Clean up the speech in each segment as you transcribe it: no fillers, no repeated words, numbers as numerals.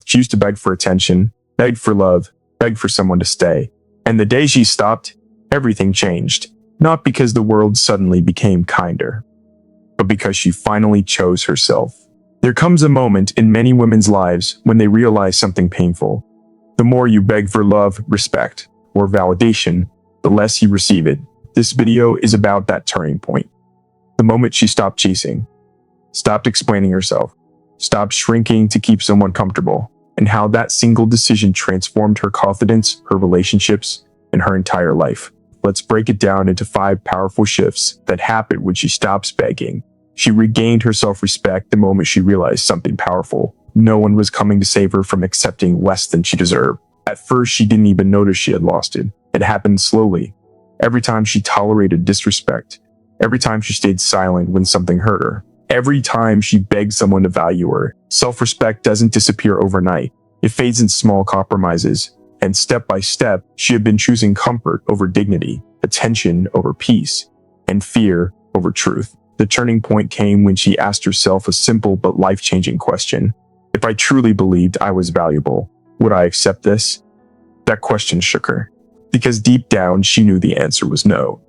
She used to beg for attention, beg for love, beg for someone to stay. And the day she stopped, everything changed. Not because the world suddenly became kinder, but because she finally chose herself. There comes a moment in many women's lives when they realize something painful. The more you beg for love, respect, or validation, the less you receive it. This video is about that turning point. The moment she stopped chasing, stopped explaining herself, stopped shrinking to keep someone comfortable, and how that single decision transformed her confidence, her relationships, and her entire life. Let's break it down into 5 powerful shifts that happened when she stops begging. She regained her self-respect the moment she realized something powerful. No one was coming to save her from accepting less than she deserved. At first, she didn't even notice she had lost it. It happened slowly. Every time she tolerated disrespect, every time she stayed silent when something hurt her, every time she begged someone to value her. Self-respect doesn't disappear overnight. It fades in small compromises. And step by step, she had been choosing comfort over dignity, attention over peace, and fear over truth. The turning point came when she asked herself a simple but life-changing question. If I truly believed I was valuable, would I accept this? That question shook her, because deep down she knew the answer was no.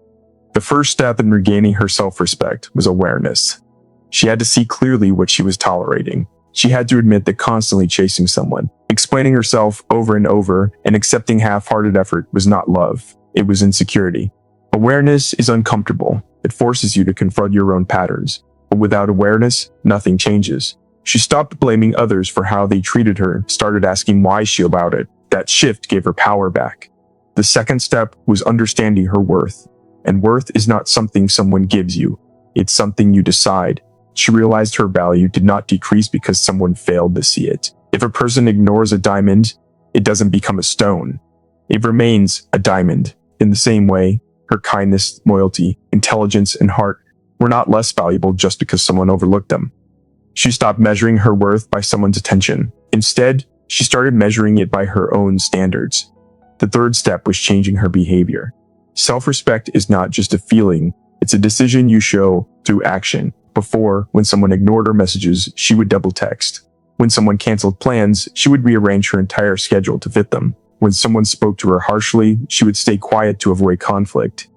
The first step in regaining her self-respect was awareness. She had to see clearly what she was tolerating. She had to admit that constantly chasing someone, explaining herself over and over, and accepting half-hearted effort was not love, it was insecurity. Awareness is uncomfortable. It forces you to confront your own patterns. But without awareness, nothing changes. She stopped blaming others for how they treated her, started asking why she allowed it. That shift gave her power back. The second step was understanding her worth. And worth is not something someone gives you. It's something you decide. She realized her value did not decrease because someone failed to see it. If a person ignores a diamond, it doesn't become a stone. It remains a diamond. In the same way, her kindness, loyalty, intelligence, and heart were not less valuable just because someone overlooked them. She stopped measuring her worth by someone's attention. Instead, she started measuring it by her own standards. The third step was changing her behavior. Self-respect is not just a feeling, it's a decision you show through action. Before, when someone ignored her messages, she would double text. When someone canceled plans, she would rearrange her entire schedule to fit them. When someone spoke to her harshly, she would stay quiet to avoid conflict.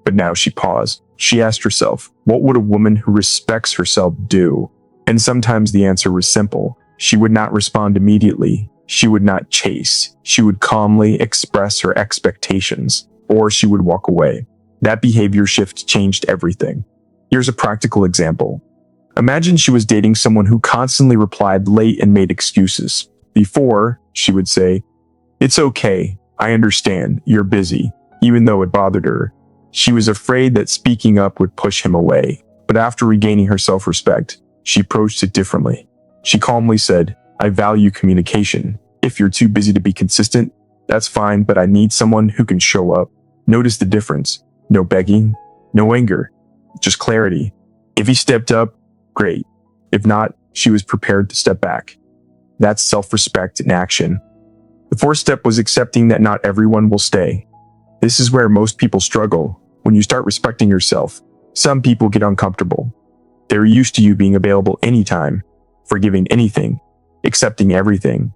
But now she paused. She asked herself, what would a woman who respects herself do? And sometimes the answer was simple. She would not respond immediately. She would not chase. She would calmly express her expectations, or she would walk away. That behavior shift changed everything. Here's a practical example. Imagine she was dating someone who constantly replied late and made excuses. Before, she would say, "It's okay. I understand. You're busy," even though it bothered her. She was afraid that speaking up would push him away. But after regaining her self-respect, she approached it differently. She calmly said, "I value communication. If you're too busy to be consistent, that's fine, but I need someone who can show up." Notice the difference. No begging, no anger, just clarity. If he stepped up, great. If not, she was prepared to step back. That's self-respect in action. The fourth step was accepting that not everyone will stay. This is where most people struggle. When you start respecting yourself, some people get uncomfortable. They're used to you being available anytime, forgiving anything, accepting everything.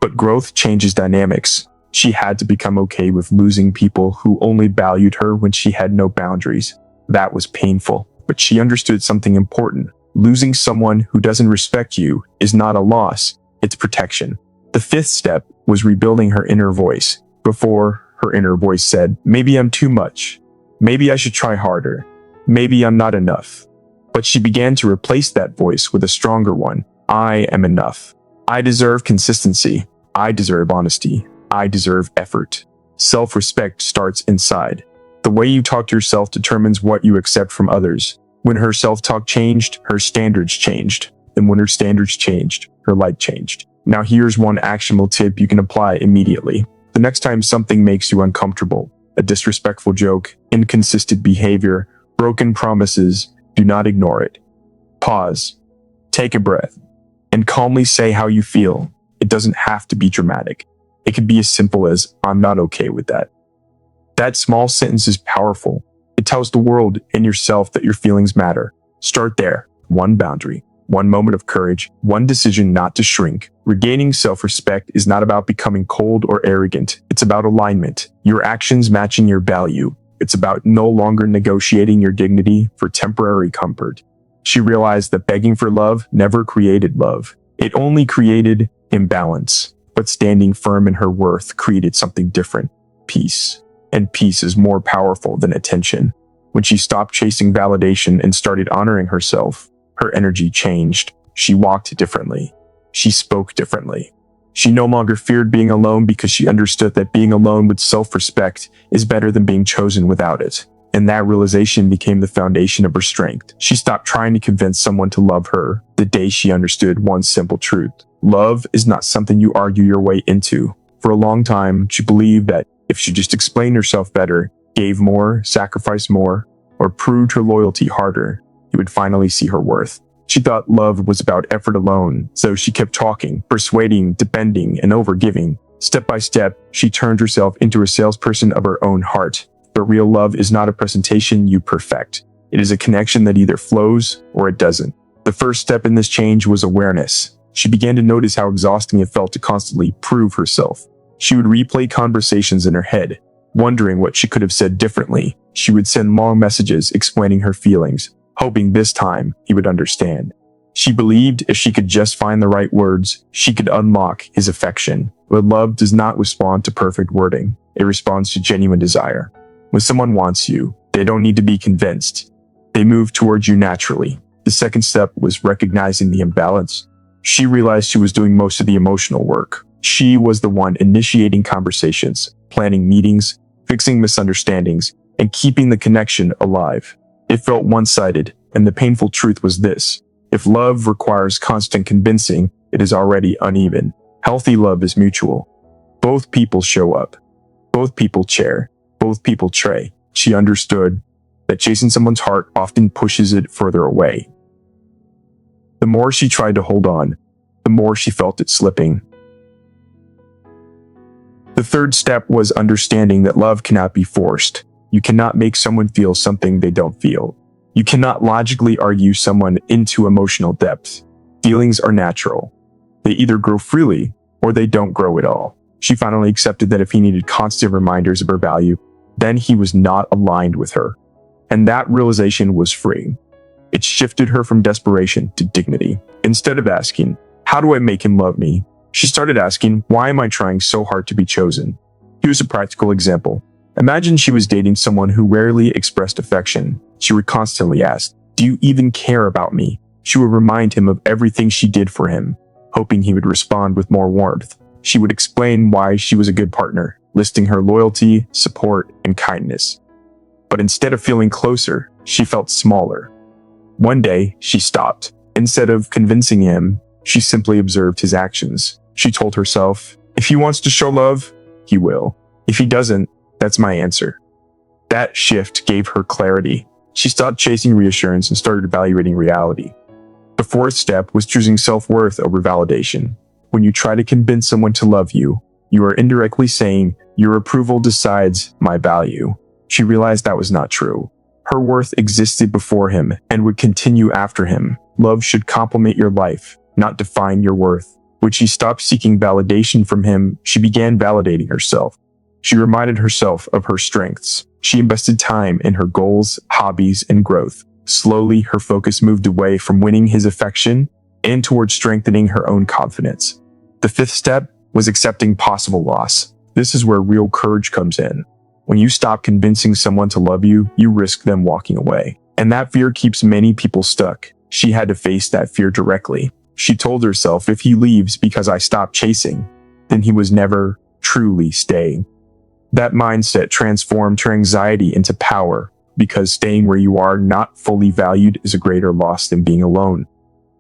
But growth changes dynamics. She had to become okay with losing people who only valued her when she had no boundaries. That was painful, but she understood something important. Losing someone who doesn't respect you is not a loss, it's protection. The fifth step was rebuilding her inner voice. Before, her inner voice said, "Maybe I'm too much. Maybe I should try harder. Maybe I'm not enough." But she began to replace that voice with a stronger one. "I am enough. I deserve consistency. I deserve honesty. I deserve effort." Self-respect starts inside. The way you talk to yourself determines what you accept from others. When her self-talk changed, her standards changed. And when her standards changed, her life changed. Now here's one actionable tip you can apply immediately. The next time something makes you uncomfortable, a disrespectful joke, inconsistent behavior, broken promises, do not ignore it. Pause, take a breath, and calmly say how you feel. It doesn't have to be dramatic. It could be as simple as, "I'm not okay with that." That small sentence is powerful. It tells the world and yourself that your feelings matter. Start there, one boundary. one moment of courage, one decision not to shrink. Regaining self-respect is not about becoming cold or arrogant. It's about alignment, your actions matching your value. It's about no longer negotiating your dignity for temporary comfort. She realized that begging for love never created love. It only created imbalance. But standing firm in her worth created something different: peace. And peace is more powerful than attention. When she stopped chasing validation and started honoring herself, her energy changed. She walked differently. She spoke differently. She no longer feared being alone because she understood that being alone with self-respect is better than being chosen without it. And that realization became the foundation of her strength. She stopped trying to convince someone to love her the day she understood one simple truth: love is not something you argue your way into. For a long time, she believed that if she just explained herself better, gave more, sacrificed more, or proved her loyalty harder, he would finally see her worth. She thought love was about effort alone, so she kept talking, persuading, defending, and overgiving. Step by step, she turned herself into a salesperson of her own heart. But real love is not a presentation you perfect. It is a connection that either flows or it doesn't. The first step in this change was awareness. She began to notice how exhausting it felt to constantly prove herself. She would replay conversations in her head, wondering what she could have said differently. She would send long messages explaining her feelings, hoping this time he would understand. She believed if she could just find the right words, she could unlock his affection. But love does not respond to perfect wording. It responds to genuine desire. When someone wants you, they don't need to be convinced. They move towards you naturally. The second step was recognizing the imbalance. She realized she was doing most of the emotional work. She was the one initiating conversations, planning meetings, fixing misunderstandings, and keeping the connection alive. It felt one-sided, and the painful truth was this: if love requires constant convincing, it is already uneven. Healthy love is mutual. Both people show up. Both people care. Both people try. She understood that chasing someone's heart often pushes it further away. The more she tried to hold on, the more she felt it slipping. The third step was understanding that love cannot be forced. You cannot make someone feel something they don't feel. You cannot logically argue someone into emotional depth. Feelings are natural. They either grow freely or they don't grow at all. She finally accepted that if he needed constant reminders of her value, then he was not aligned with her. And that realization was freeing. It shifted her from desperation to dignity. Instead of asking, "How do I make him love me?" she started asking, "Why am I trying so hard to be chosen?" Here's a practical example. Imagine she was dating someone who rarely expressed affection. She would constantly ask, "Do you even care about me?" She would remind him of everything she did for him, hoping he would respond with more warmth. She would explain why she was a good partner, listing her loyalty, support, and kindness. But instead of feeling closer, she felt smaller. One day, she stopped. Instead of convincing him, she simply observed his actions. She told herself, if he wants to show love, he will. If he doesn't, that's my answer. That shift gave her clarity. She stopped chasing reassurance and started evaluating reality. The fourth step was choosing self-worth over validation. When you try to convince someone to love you, you are indirectly saying, your approval decides my value. She realized that was not true. Her worth existed before him and would continue after him. Love should complement your life, not define your worth. When she stopped seeking validation from him, she began validating herself. She reminded herself of her strengths. She invested time in her goals, hobbies, and growth. Slowly, her focus moved away from winning his affection and towards strengthening her own confidence. The fifth step was accepting possible loss. This is where real courage comes in. When you stop convincing someone to love you, you risk them walking away. And that fear keeps many people stuck. She had to face that fear directly. She told herself, if he leaves because I stop chasing, then he was never truly staying. That mindset transformed her anxiety into power, because staying where you are not fully valued is a greater loss than being alone.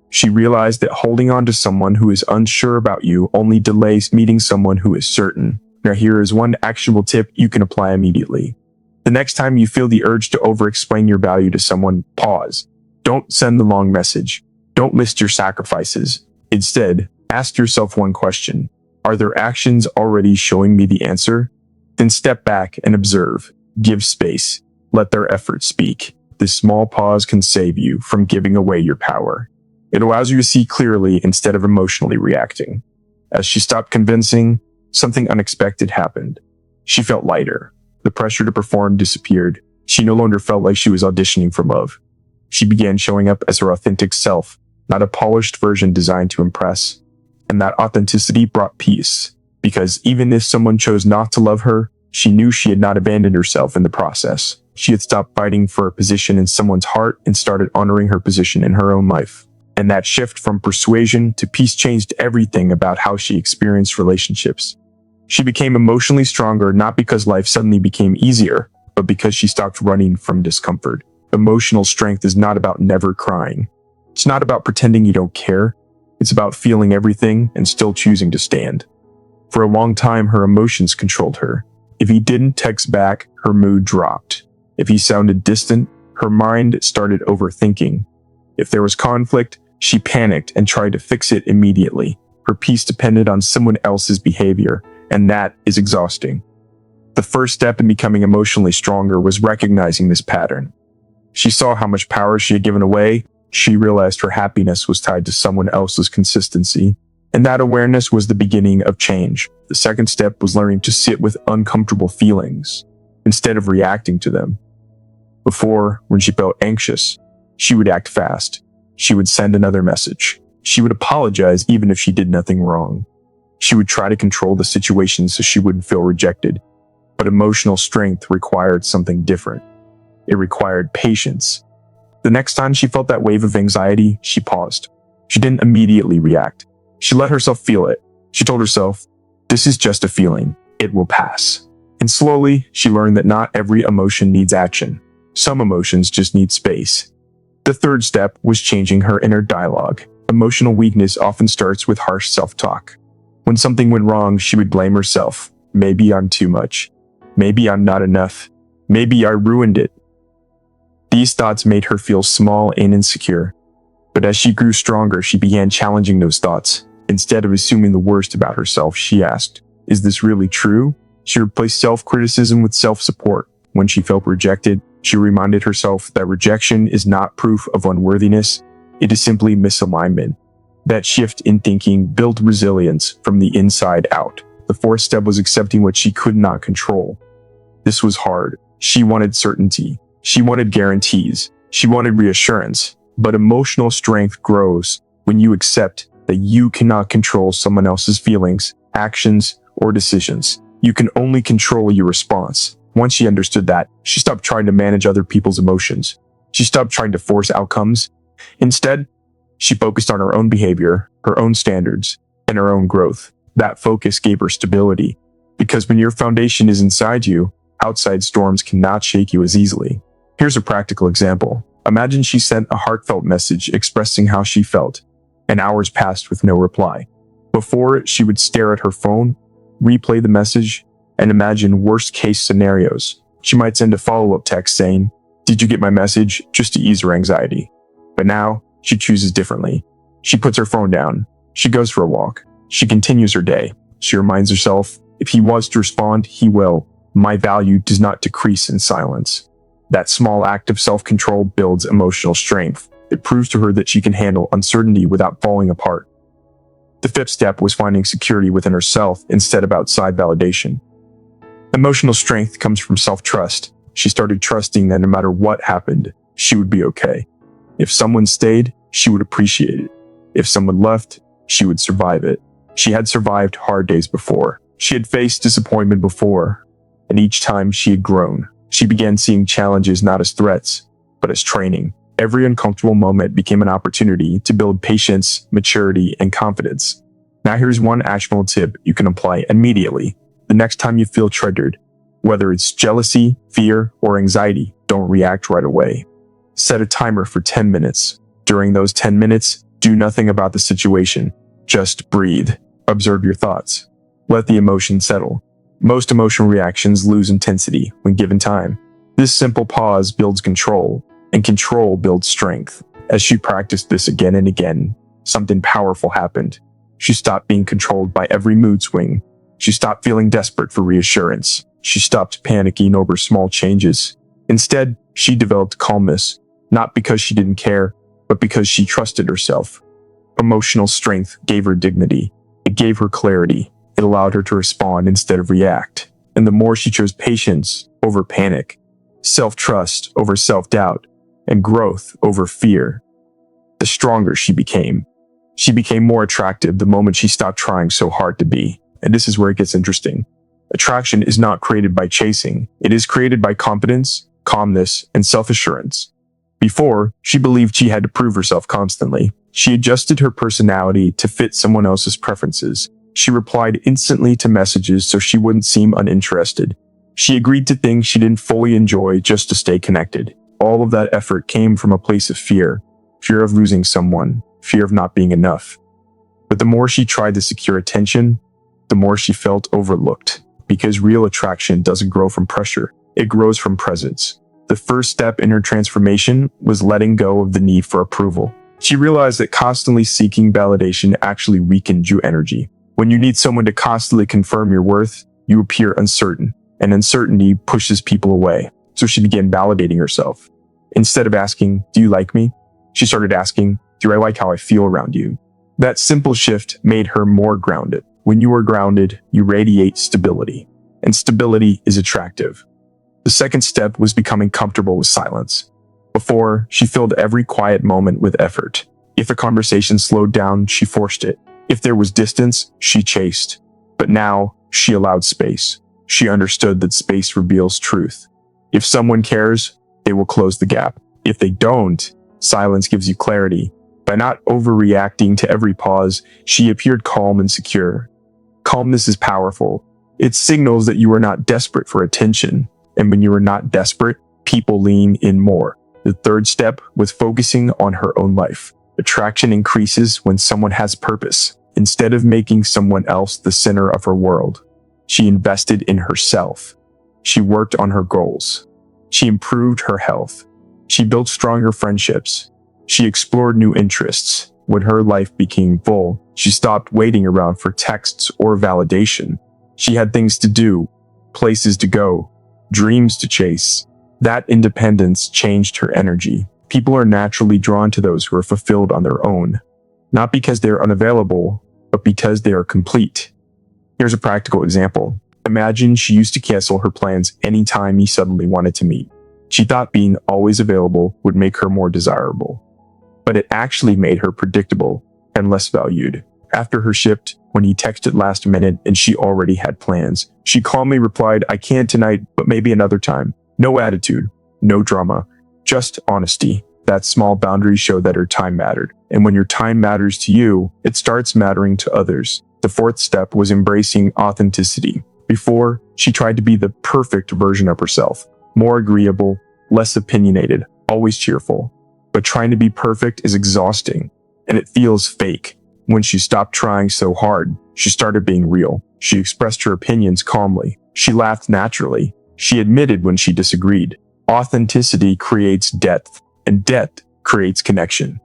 She realized that holding on to someone who is unsure about you only delays meeting someone who is certain. Now here is one actionable tip you can apply immediately. The next time you feel the urge to over-explain your value to someone, pause. Don't send the long message. Don't list your sacrifices. Instead, ask yourself one question. Are their actions already showing me the answer? Then step back and observe. Give space. Let their efforts speak. This small pause can save you from giving away your power. It allows you to see clearly instead of emotionally reacting. As she stopped convincing, something unexpected happened. She felt lighter. The pressure to perform disappeared. She no longer felt like she was auditioning for love. She began showing up as her authentic self, not a polished version designed to impress. And that authenticity brought peace, because even if someone chose not to love her, she knew she had not abandoned herself in the process. She had stopped fighting for a position in someone's heart and started honoring her position in her own life. And that shift from persuasion to peace changed everything about how she experienced relationships. She became emotionally stronger not because life suddenly became easier, but because she stopped running from discomfort. Emotional strength is not about never crying. It's not about pretending you don't care. It's about feeling everything and still choosing to stand. For a long time, her emotions controlled her. If he didn't text back, her mood dropped. If he sounded distant, her mind started overthinking. If there was conflict, she panicked and tried to fix it immediately. Her peace depended on someone else's behavior, and that is exhausting. The first step in becoming emotionally stronger was recognizing this pattern. She saw how much power she had given away. She realized her happiness was tied to someone else's consistency, and that awareness was the beginning of change. The second step was learning to sit with uncomfortable feelings instead of reacting to them. Before, when she felt anxious, she would act fast. She would send another message. She would apologize even if she did nothing wrong. She would try to control the situation so she wouldn't feel rejected. But emotional strength required something different. It required patience. The next time she felt that wave of anxiety, she paused. She didn't immediately react. She let herself feel it. She told herself, "This is just a feeling. It will pass." And slowly, she learned that not every emotion needs action. Some emotions just need space. The third step was changing her inner dialogue. Emotional weakness often starts with harsh self-talk. When something went wrong, she would blame herself. Maybe I'm too much. Maybe I'm not enough. Maybe I ruined it. These thoughts made her feel small and insecure. But as she grew stronger, she began challenging those thoughts. Instead of assuming the worst about herself, she asked, "Is this really true?" She replaced self-criticism with self-support. When she felt rejected, she reminded herself that rejection is not proof of unworthiness. It is simply misalignment. That shift in thinking built resilience from the inside out. The fourth step was accepting what she could not control. This was hard. She wanted certainty. She wanted guarantees. She wanted reassurance. But emotional strength grows when you accept that you cannot control someone else's feelings, actions, or decisions. You can only control your response. Once she understood that, she stopped trying to manage other people's emotions. She stopped trying to force outcomes. Instead, she focused on her own behavior, her own standards, and her own growth. That focus gave her stability. Because when your foundation is inside you, outside storms cannot shake you as easily. Here's a practical example. Imagine she sent a heartfelt message expressing how she felt, and hours passed with no reply. Before, she would stare at her phone, replay the message, and imagine worst-case scenarios. She might send a follow-up text saying, "Did you get my message?" just to ease her anxiety. But now, she chooses differently. She puts her phone down. She goes for a walk. She continues her day. She reminds herself, if he wants to respond, he will. My value does not decrease in silence. That small act of self-control builds emotional strength. It proves to her that she can handle uncertainty without falling apart. The fifth step was finding security within herself instead of outside validation. Emotional strength comes from self-trust. She started trusting that no matter what happened, she would be okay. If someone stayed, she would appreciate it. If someone left, she would survive it. She had survived hard days before. She had faced disappointment before. And each time she had grown. She began seeing challenges not as threats, but as training. Every uncomfortable moment became an opportunity to build patience, maturity, and confidence. Now here's one actionable tip you can apply immediately. The next time you feel triggered, whether it's jealousy, fear, or anxiety, don't react right away. Set a timer for 10 minutes. During those 10 minutes, do nothing about the situation. Just breathe. Observe your thoughts. Let the emotion settle. Most emotional reactions lose intensity when given time. This simple pause builds control, and control builds strength. As she practiced this again and again, something powerful happened. She stopped being controlled by every mood swing. She stopped feeling desperate for reassurance. She stopped panicking over small changes. Instead, she developed calmness, not because she didn't care, but because she trusted herself. Emotional strength gave her dignity. It gave her clarity. It allowed her to respond instead of react. And the more she chose patience over panic, self-trust over self-doubt, and growth over fear, the stronger she became. She became more attractive the moment she stopped trying so hard to be. And this is where it gets interesting. Attraction is not created by chasing. It is created by confidence, calmness, and self-assurance. Before, she believed she had to prove herself constantly. She adjusted her personality to fit someone else's preferences. She replied instantly to messages so she wouldn't seem uninterested. She agreed to things she didn't fully enjoy just to stay connected. All of that effort came from a place of fear. Fear of losing someone. Fear of not being enough. But the more she tried to secure attention, the more she felt overlooked. Because real attraction doesn't grow from pressure. It grows from presence. The first step in her transformation was letting go of the need for approval. She realized that constantly seeking validation actually weakened your energy. When you need someone to constantly confirm your worth, you appear uncertain, and uncertainty pushes people away. So she began validating herself. Instead of asking, "Do you like me?" she started asking, "Do I like how I feel around you?" That simple shift made her more grounded. When you are grounded, you radiate stability, and stability is attractive. The second step was becoming comfortable with silence. Before, she filled every quiet moment with effort. If a conversation slowed down, she forced it. If there was distance, she chased. But now, she allowed space. She understood that space reveals truth. If someone cares, they will close the gap. If they don't, silence gives you clarity. By not overreacting to every pause, she appeared calm and secure. Calmness is powerful. It signals that you are not desperate for attention. And when you are not desperate, people lean in more. The third step was focusing on her own life. Attraction increases when someone has purpose. Instead of making someone else the center of her world, she invested in herself. She worked on her goals. She improved her health. She built stronger friendships. She explored new interests. When her life became full, she stopped waiting around for texts or validation. She had things to do, places to go, dreams to chase. That independence changed her energy. People are naturally drawn to those who are fulfilled on their own, not because they are unavailable, but because they are complete. Here's a practical example. Imagine she used to cancel her plans anytime he suddenly wanted to meet. She thought being always available would make her more desirable, but it actually made her predictable and less valued. After her shift, when he texted last minute and she already had plans, she calmly replied, "I can't tonight, but maybe another time." No attitude, no drama, just honesty. That small boundary showed that her time mattered. And when your time matters to you, it starts mattering to others. The fourth step was embracing authenticity. Before, she tried to be the perfect version of herself. More agreeable, less opinionated, always cheerful. But trying to be perfect is exhausting, and it feels fake. When she stopped trying so hard, she started being real. She expressed her opinions calmly. She laughed naturally. She admitted when she disagreed. Authenticity creates depth, and depth creates connection.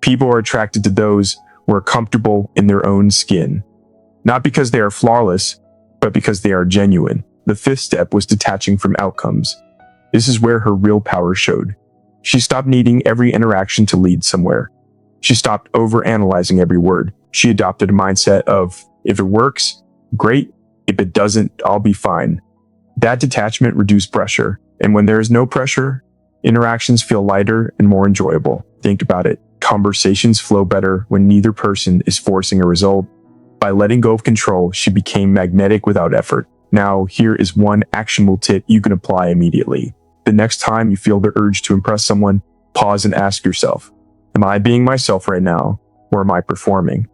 People are attracted to those who are comfortable in their own skin. Not because they are flawless, but because they are genuine. The fifth step was detaching from outcomes. This is where her real power showed. She stopped needing every interaction to lead somewhere. She stopped overanalyzing every word. She adopted a mindset of, if it works, great. If it doesn't, I'll be fine. That detachment reduced pressure. And when there is no pressure, interactions feel lighter and more enjoyable. Think about it. Conversations flow better when neither person is forcing a result. By letting go of control, she became magnetic without effort. Now, here is one actionable tip you can apply immediately. The next time you feel the urge to impress someone, pause and ask yourself, am I being myself right now, or am I performing?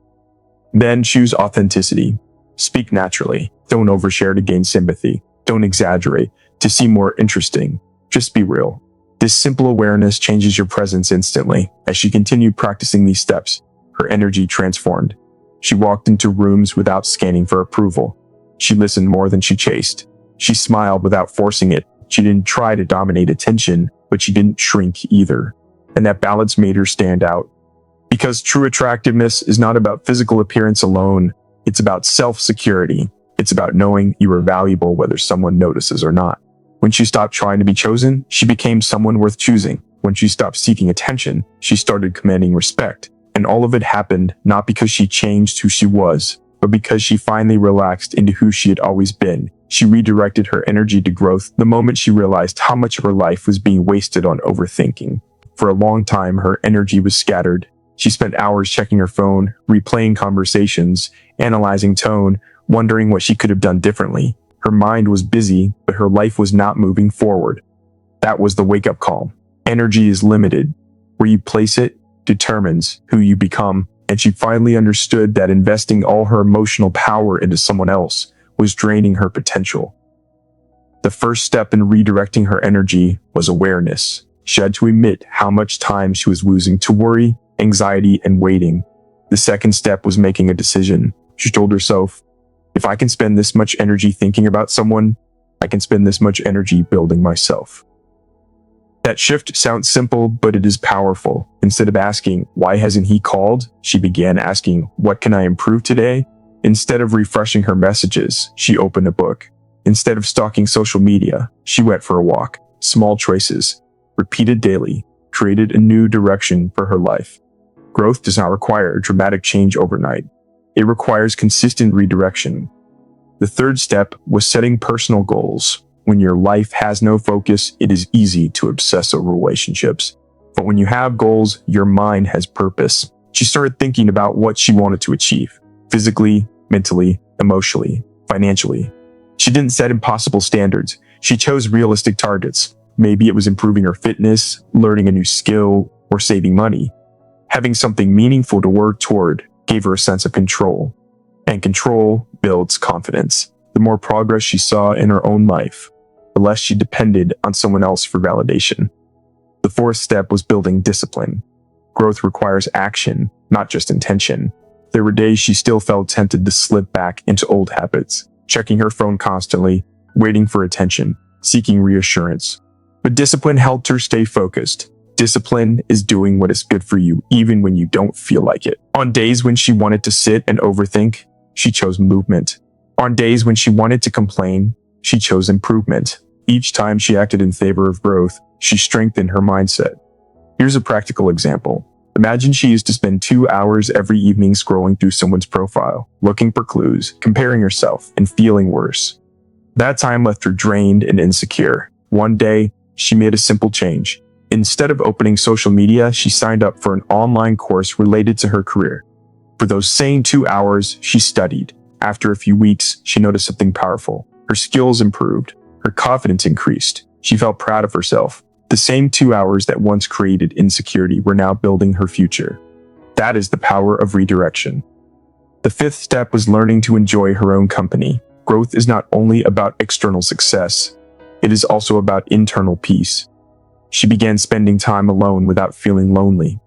Then choose authenticity. Speak naturally. Don't overshare to gain sympathy. Don't exaggerate to seem more interesting. Just be real. This simple awareness changes your presence instantly. As she continued practicing these steps, her energy transformed. She walked into rooms without scanning for approval. She listened more than she chased. She smiled without forcing it. She didn't try to dominate attention, but she didn't shrink either. And that balance made her stand out. Because true attractiveness is not about physical appearance alone. It's about self-security. It's about knowing you are valuable whether someone notices or not. When she stopped trying to be chosen, she became someone worth choosing. When she stopped seeking attention, she started commanding respect. And all of it happened not because she changed who she was, but because she finally relaxed into who she had always been. She redirected her energy to growth the moment she realized how much of her life was being wasted on overthinking. For a long time, her energy was scattered. She spent hours checking her phone, replaying conversations, analyzing tone, wondering what she could have done differently. Her mind was busy, but her life was not moving forward. That was the wake-up call. Energy is limited. Where you place it determines who you become, and she finally understood that investing all her emotional power into someone else was draining her potential. The first step in redirecting her energy was awareness. She had to admit how much time she was losing to worry, anxiety, and waiting. The second step was making a decision. She told herself, if I can spend this much energy thinking about someone, I can spend this much energy building myself. That shift sounds simple, but it is powerful. Instead of asking, why hasn't he called? She began asking, what can I improve today? Instead of refreshing her messages, she opened a book. Instead of stalking social media, she went for a walk. Small choices, repeated daily, created a new direction for her life. Growth does not require dramatic change overnight. It requires consistent redirection. The third step was setting personal goals. When your life has no focus, it is easy to obsess over relationships. But when you have goals, your mind has purpose. She started thinking about what she wanted to achieve, physically, mentally, emotionally, financially. She didn't set impossible standards. She chose realistic targets. Maybe it was improving her fitness, learning a new skill, or saving money. Having something meaningful to work toward gave her a sense of control. And control builds confidence. The more progress she saw in her own life, the less she depended on someone else for validation. The fourth step was building discipline. Growth requires action, not just intention. There were days she still felt tempted to slip back into old habits, checking her phone constantly, waiting for attention, seeking reassurance. But discipline helped her stay focused. Discipline is doing what is good for you, even when you don't feel like it. On days when she wanted to sit and overthink, she chose movement. On days when she wanted to complain, she chose improvement. Each time she acted in favor of growth, she strengthened her mindset. Here's a practical example. Imagine she used to spend 2 hours every evening scrolling through someone's profile, looking for clues, comparing herself, and feeling worse. That time left her drained and insecure. One day, she made a simple change. Instead of opening social media, she signed up for an online course related to her career. For those same 2 hours, she studied. After a few weeks, she noticed something powerful. Her skills improved. Her confidence increased. She felt proud of herself. The same 2 hours that once created insecurity were now building her future. That is the power of redirection. The fifth step was learning to enjoy her own company. Growth is not only about external success, it is also about internal peace. She began spending time alone without feeling lonely.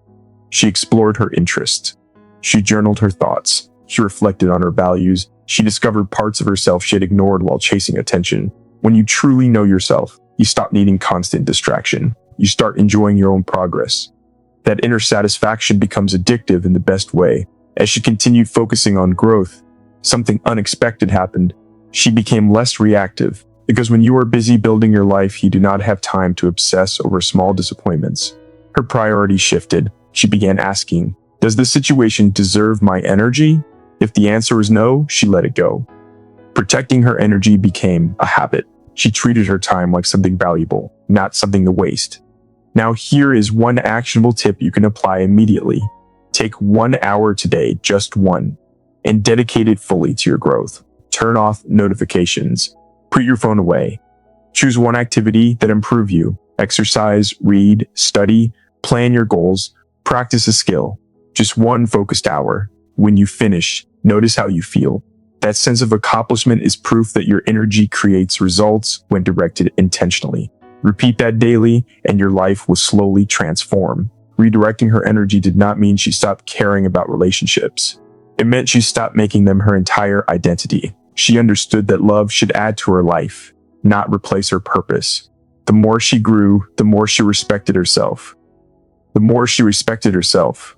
She explored her interests. She journaled her thoughts. She reflected on her values. She discovered parts of herself she had ignored while chasing attention. When you truly know yourself, you stop needing constant distraction. You start enjoying your own progress. That inner satisfaction becomes addictive in the best way. As she continued focusing on growth, something unexpected happened. She became less reactive, because when you are busy building your life, you do not have time to obsess over small disappointments. Her priorities shifted. She began asking, does this situation deserve my energy? If the answer is no, she let it go. Protecting her energy became a habit. She treated her time like something valuable, not something to waste. Now here is one actionable tip you can apply immediately. Take 1 hour today, just one, and dedicate it fully to your growth. Turn off notifications. Put your phone away. Choose one activity that improves you. Exercise, read, study, plan your goals, practice a skill. Just one focused hour. When you finish, notice how you feel. That sense of accomplishment is proof that your energy creates results when directed intentionally. Repeat that daily, and your life will slowly transform. Redirecting her energy did not mean she stopped caring about relationships. It meant she stopped making them her entire identity. She understood that love should add to her life, not replace her purpose. The more she grew, the more she respected herself. The more she respected herself.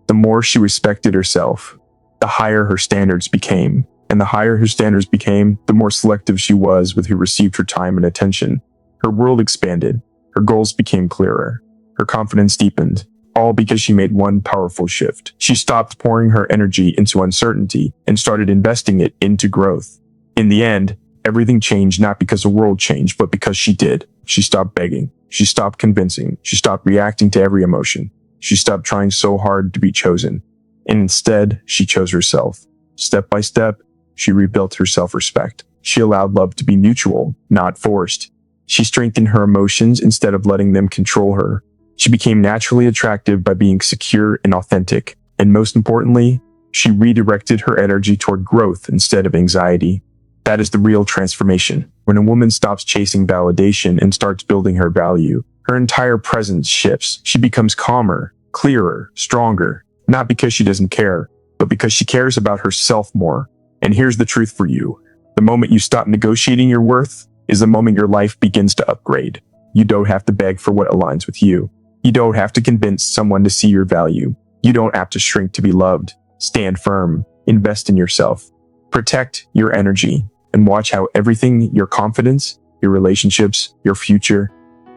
The more she respected herself, the higher her standards became. And the higher her standards became, the more selective she was with who received her time and attention. Her world expanded. Her goals became clearer. Her confidence deepened, all because she made one powerful shift. She stopped pouring her energy into uncertainty and started investing it into growth. In the end, everything changed not because the world changed, but because she did. She stopped begging. She stopped convincing. She stopped reacting to every emotion. She stopped trying so hard to be chosen. And instead, she chose herself. Step by step, she rebuilt her self-respect. She allowed love to be mutual, not forced. She strengthened her emotions instead of letting them control her. She became naturally attractive by being secure and authentic. And most importantly, she redirected her energy toward growth instead of anxiety. That is the real transformation. When a woman stops chasing validation and starts building her value, her entire presence shifts. She becomes calmer, clearer, stronger, not because she doesn't care, but because she cares about herself more. And here's the truth for you. The moment you stop negotiating your worth is the moment your life begins to upgrade. You don't have to beg for what aligns with you. You don't have to convince someone to see your value. You don't have to shrink to be loved. Stand firm. Invest in yourself. Protect your energy and watch how everything, your confidence, your relationships, your future,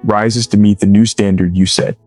rises to meet the new standard you set.